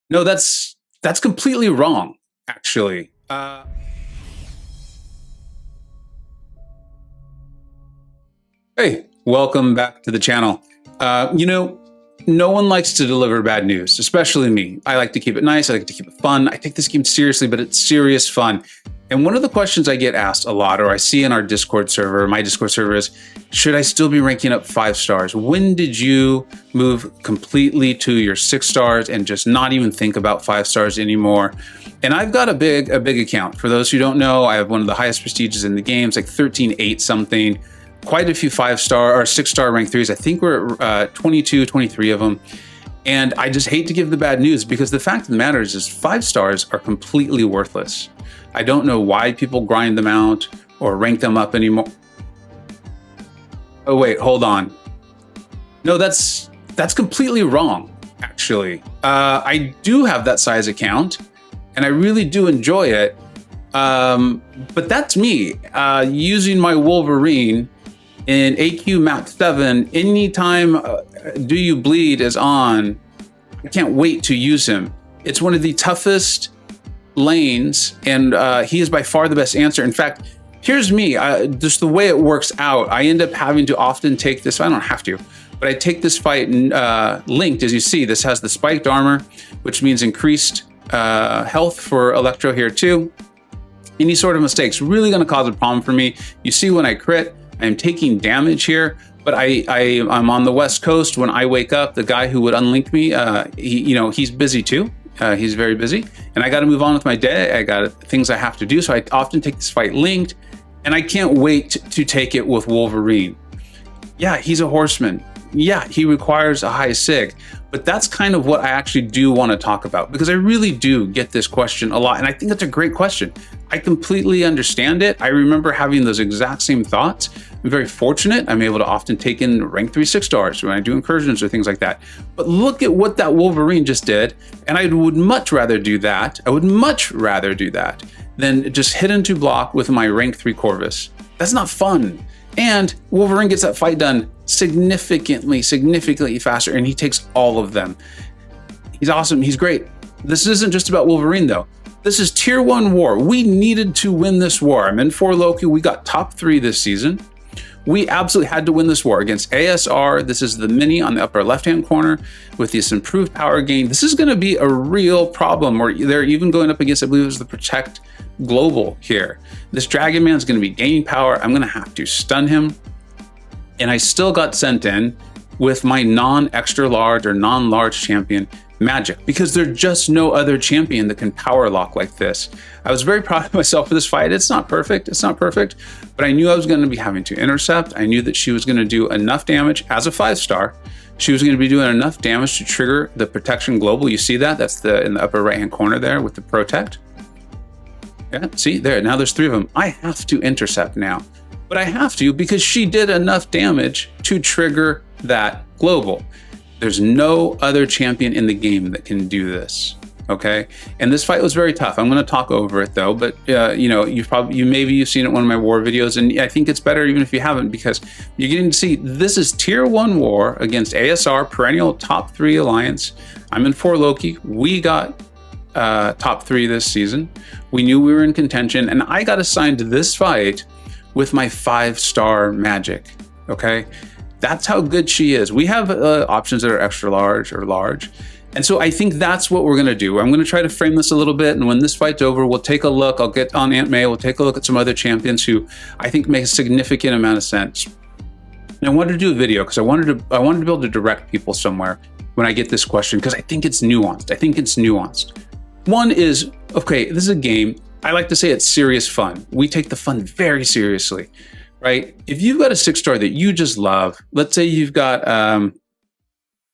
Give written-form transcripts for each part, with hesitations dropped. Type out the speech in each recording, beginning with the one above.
No, that's completely wrong, actually. Hey, welcome back to the channel. No one likes to deliver bad news, especially me. I like to keep it nice. I like to keep it fun. I take this game seriously, but it's serious fun. And one of the questions I get asked a lot, or I see in our Discord server, my Discord server, is, should I still be ranking up 5 stars? When did you move completely to your 6 stars and just not even think about 5 stars anymore? And I've got a big account. For those who don't know, I have one of the highest prestiges in the game. It's like 13.8 something. Quite a few 5-star or 6-star rank 3s. I think we're at 22, 23 of them. And I just hate to give the bad news, because the fact of the matter is 5 stars are completely worthless. I don't know why people grind them out or rank them up anymore. Oh wait, hold on. No, that's completely wrong, actually. I do have that size account and I really do enjoy it. But that's me using my Wolverine in AQ map 7. Anytime Do You Bleed is on, I can't wait to use him. It's one of the toughest lanes, and he is by far the best answer. In fact, here's me, just the way it works out, I end up having to often take this, I don't have to, but I take this fight linked. As you see, this has the spiked armor, which means increased health for Electro here too. Any sort of mistakes really going to cause a problem for me. You see when I crit, I'm taking damage here, but I'm on the West Coast. When I wake up, the guy who would unlink me, he's busy too. He's very busy, and I got to move on with my day. I got things I have to do, so I often take this fight linked, and I can't wait to take it with Wolverine. Yeah, he's a horseman. Yeah, he requires a high sig, but that's kind of what I actually do want to talk about, because I really do get this question a lot, and I think that's a great question. I completely understand it. I remember having those exact same thoughts. I'm very fortunate. I'm able to often take in rank 3 6 stars when I do incursions or things like that. But look at what that Wolverine just did, and I would much rather do that. I would much rather do that than just hit into block with my rank 3 Corvus. That's not fun. And Wolverine gets that fight done significantly faster, and he takes all of them. He's awesome. He's great. This isn't just about Wolverine, though. This is tier 1 war. We needed to win this war. I'm in 4 Loki. We got top 3 this season. We absolutely had to win this war against ASR. This is the mini on the upper left-hand corner with this improved power gain. This is going to be a real problem, or they're even going up against, I believe it was the Protect Global here. This Dragon Man is going to be gaining power. I'm going to have to stun him. And I still got sent in with my non-extra large or non-large champion, Magic, because there's just no other champion that can power lock like this. I was very proud of myself for this fight. It's not perfect, but I knew I was going to be having to intercept. I knew that she was going to do enough damage as a 5-star. She was going to be doing enough damage to trigger the Protection Global. You see that? That's in the upper right-hand corner there with the Protect. Yeah, see there, now there's 3 of them. I have to intercept now, but I have to because she did enough damage to trigger that global. There's no other champion in the game that can do this, okay? And this fight was very tough. I'm going to talk over it though, but maybe you've seen it in one of my war videos, and I think it's better even if you haven't, because you're getting to see this is tier 1 war against ASR, perennial top 3 alliance. I'm in 4 Loki. We got top 3 this season. We knew we were in contention, and I got assigned to this fight with my 5-star Magic, okay? That's how good she is. We have options that are extra large or large. And so I think that's what we're going to do. I'm going to try to frame this a little bit, and when this fight's over, we'll take a look. I'll get on Aunt May. We'll take a look at some other champions who I think make a significant amount of sense. And I wanted to do a video because I wanted to be able to direct people somewhere when I get this question, because I think it's nuanced. One is, okay, this is a game. I like to say it's serious fun. We take the fun very seriously, right? If you've got a 6-star that you just love, let's say you've got,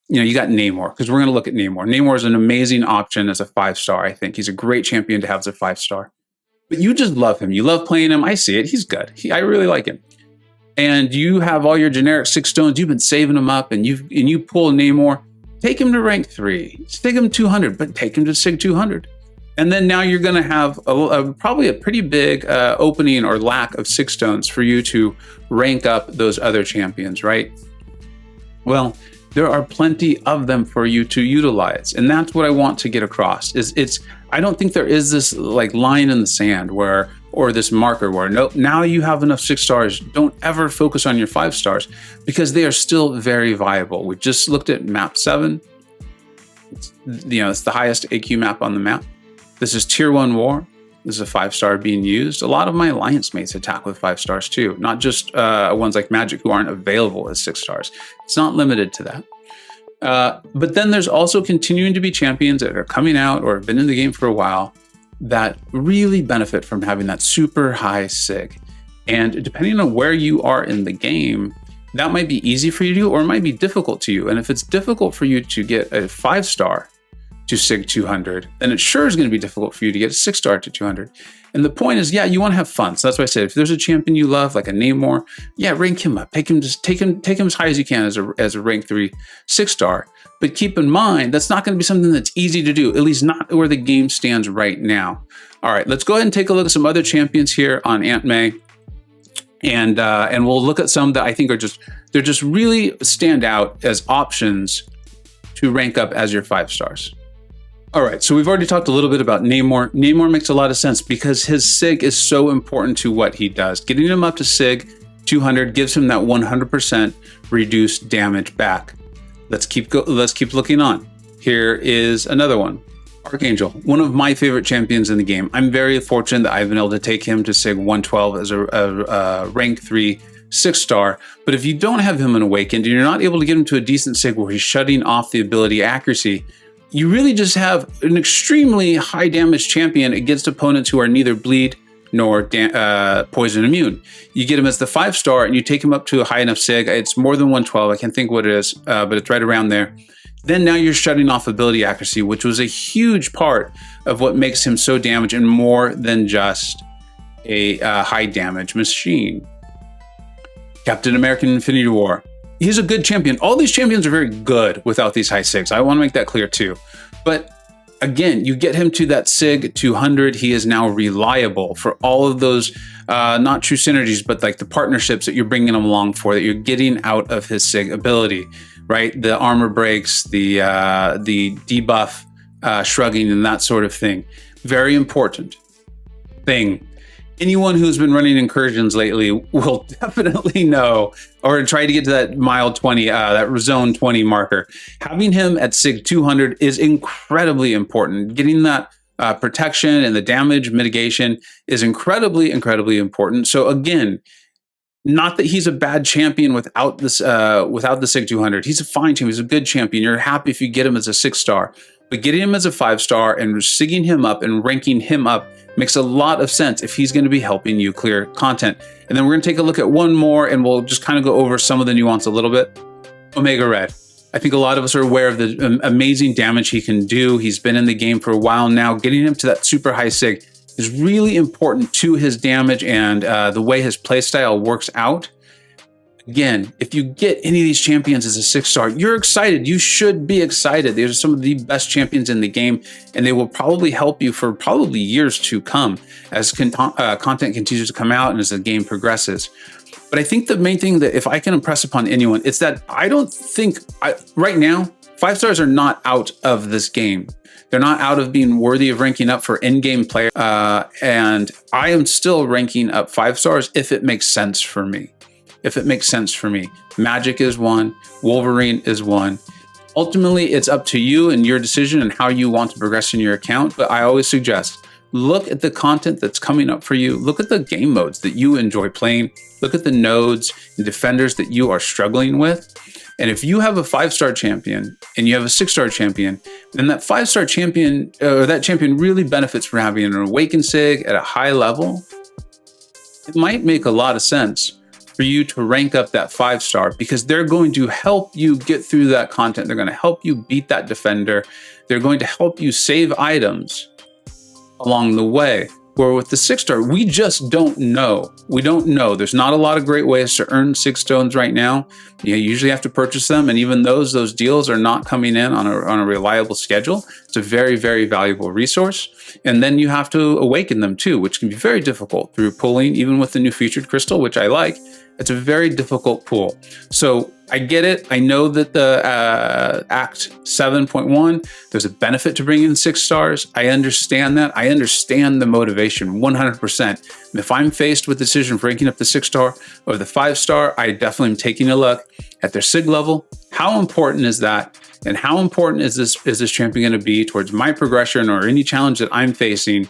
you got Neymar, because we're going to look at Neymar. Neymar is an amazing option as a 5-star. I think he's a great champion to have as a 5-star. But you just love him. You love playing him. I see it. He's good. I really like him. And you have all your generic 6 stones. You've been saving them up, and you pull Neymar. Take him to rank 3. Take him 200, but take him to Sig 200. And then now you're going to have probably a pretty big opening or lack of 6 stones for you to rank up those other champions, right? Well, there are plenty of them for you to utilize. And that's what I want to get across is I don't think there is this like line in the sand where, or this marker where, nope, now you have enough 6 stars. Don't ever focus on your 5 stars because they are still very viable. We just looked at map 7. It's the highest AQ map on the map. This is tier 1 war. This is a 5-star being used. A lot of my alliance mates attack with 5 stars too, not just ones like Magic who aren't available as 6 stars. It's not limited to that. But then there's also continuing to be champions that are coming out or have been in the game for a while that really benefit from having that super high sig. And depending on where you are in the game, that might be easy for you to do or it might be difficult to you. And if it's difficult for you to get a 5-star to SIG 200, then it sure is going to be difficult for you to get a 6-star to 200. And the point is, yeah, you want to have fun. So that's why I said, if there's a champion you love, like a Neymar, yeah, rank him up. Take him as high as you can as a rank 3 6-star. But keep in mind, that's not going to be something that's easy to do, at least not where the game stands right now. All right, let's go ahead and take a look at some other champions here on Aunt May. And we'll look at some that I think they're just really stand out as options to rank up as your 5 stars. All right, so we've already talked a little bit about Neymar. Neymar makes a lot of sense because his SIG is so important to what he does. Getting him up to SIG 200 gives him that 100% reduced damage back. Let's keep looking on. Here is another one. Archangel, one of my favorite champions in the game. I'm very fortunate that I've been able to take him to SIG 112 as a rank 3 6-star. But if you don't have him in Awakened and you're not able to get him to a decent SIG where he's shutting off the ability accuracy, you really just have an extremely high damage champion against opponents who are neither bleed nor poison immune. You get him as the 5-star and you take him up to a high enough SIG. It's more than 112. I can't think what it is, but it's right around there. Then now you're shutting off ability accuracy, which was a huge part of what makes him so damaged and more than just a high damage machine. Captain America Infinity War. He's a good champion. All these champions are very good without these high SIGs. I want to make that clear too. But again, you get him to that SIG 200, he is now reliable for all of those, not true synergies, but like the partnerships that you're bringing him along for, that you're getting out of his SIG ability, right? The armor breaks, the debuff, shrugging and that sort of thing. Very important thing. Anyone who's been running incursions lately will definitely know, or try to get to that mile 20, that zone 20 marker. Having him at SIG 200 is incredibly important. Getting that protection and the damage mitigation is incredibly, incredibly important. So again, not that he's a bad champion without this, without the SIG 200. He's a fine champion. He's a good champion. You're happy if you get him as a 6-star, but getting him as a 5-star and SIGing him up and ranking him up makes a lot of sense if he's going to be helping you clear content. And then we're going to take a look at one more and we'll just kind of go over some of the nuance a little bit. Omega Red. I think a lot of us are aware of the amazing damage he can do. He's been in the game for a while now. Getting him to that super high SIG is really important to his damage and the way his playstyle works out. Again, if you get any of these champions as a 6-star, you're excited. You should be excited. These are some of the best champions in the game, and they will probably help you for probably years to come as content continues to come out and as the game progresses. But I think the main thing that if I can impress upon anyone, it's that I don't think, right now, 5 stars are not out of this game. They're not out of being worthy of ranking up for in-game player. And I am still ranking up 5 stars if it makes sense for me. If it makes sense for me. Magic is one, Wolverine is one. Ultimately, it's up to you and your decision and how you want to progress in your account. But I always suggest, look at the content that's coming up for you. Look at the game modes that you enjoy playing. Look at the nodes and defenders that you are struggling with. And if you have a 5-star champion and you have a 6-star champion, then that 5-star champion, or that champion really benefits from having an Awakened SIG at a high level. It might make a lot of sense for you to rank up that 5-star because they're going to help you get through that content. They're going to help you beat that defender. They're going to help you save items along the way. Where with the 6-star, we just don't know. We don't know. There's not a lot of great ways to earn 6 stones right now. You usually have to purchase them, and even those deals are not coming in on a reliable schedule. It's a very, very valuable resource. And then you have to awaken them too, which can be very difficult through pulling, even with the new featured crystal, which I like. It's a very difficult pull. So I get it. I know that the Act 7.1, there's a benefit to bringing in 6 stars. I understand that. I understand the motivation 100%. If I'm faced with the decision of ranking up the 6-star or the 5-star, I definitely am taking a look at their SIG level. How important is that? And how important is this champion going to be towards my progression or any challenge that I'm facing?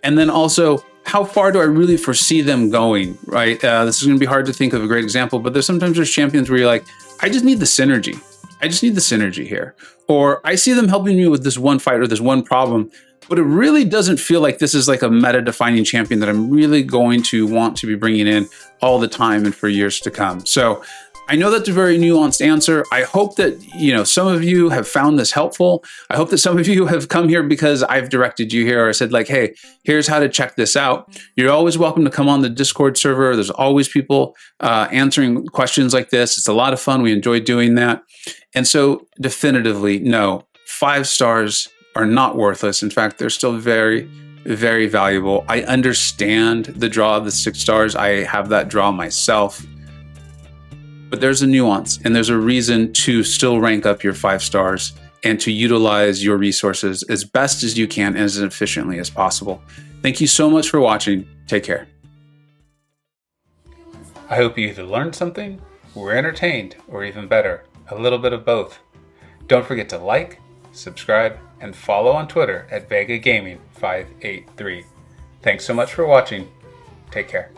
And then also, how far do I really foresee them going, right? This is going to be hard to think of a great example, but there's champions where you're like, I just need the synergy. I just need the synergy here. Or I see them helping me with this one fight or this one problem, but it really doesn't feel like this is like a meta-defining champion that I'm really going to want to be bringing in all the time and for years to come. So I know that's a very nuanced answer. I hope that, some of you have found this helpful. I hope that some of you have come here because I've directed you here or said like, hey, here's how to check this out. You're always welcome to come on the Discord server. There's always people answering questions like this. It's a lot of fun. We enjoy doing that. And so definitively, no, 5 stars are not worthless. In fact, they're still very, very valuable. I understand the draw of the 6 stars. I have that draw myself. But there's a nuance and there's a reason to still rank up your 5 stars and to utilize your resources as best as you can and as efficiently as possible. Thank you so much for watching. Take care. I hope you either learned something, were entertained, or even better, a little bit of both. Don't forget to like, subscribe, and follow on Twitter at Vega Gaming 583. Thanks so much for watching. Take care.